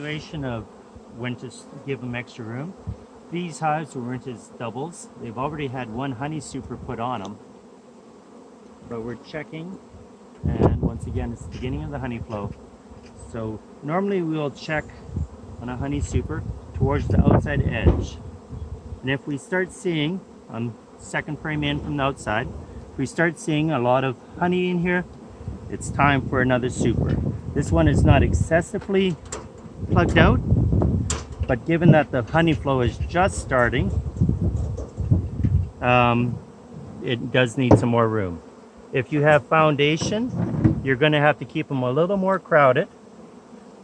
continuation of when to give them extra room. These hives were rented as doubles. They've already had one honey super put on them, but we're checking, and once again it's the beginning of the honey flow. So normally we will check on a honey super towards the outside edge, and if we start seeing on second frame in from the outside, if we start seeing a lot of honey in here, it's time for another super. This one is not excessively plugged out, but given that the honey flow is just starting, it does need some more room. If you have foundation, you're going to have to keep them a little more crowded.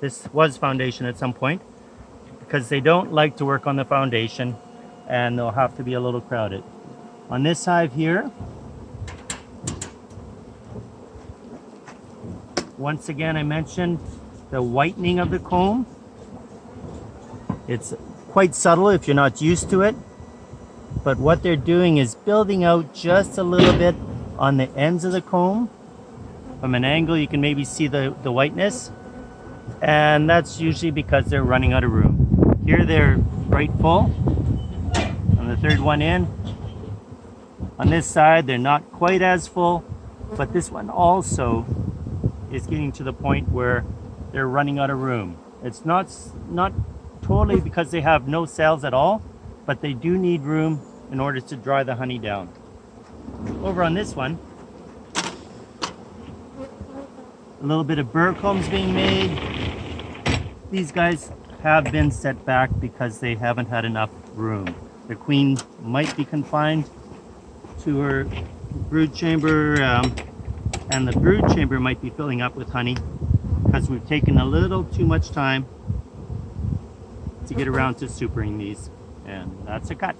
This was foundation at some point, because they don't like to work on the foundation, and they'll have to be a little crowded. On this hive here, once again I mentioned the whitening of the comb. It's quite subtle if you're not used to it, but what they're doing is building out just a little bit on the ends of the comb. From an angle you can maybe see the whiteness, and that's usually because they're running out of room. Here they're right full on the third one in. On this side they're not quite as full, but this one also is getting to the point where they're running out of room. It's not totally because they have no cells at all, but they do need room in order to dry the honey down. Over on this one, a little bit of burr combs being made. These guys have been set back because they haven't had enough room. The queen might be confined to her brood chamber, and the brood chamber might be filling up with honey because we've taken a little too much time to get around to supering these, and that's a cut.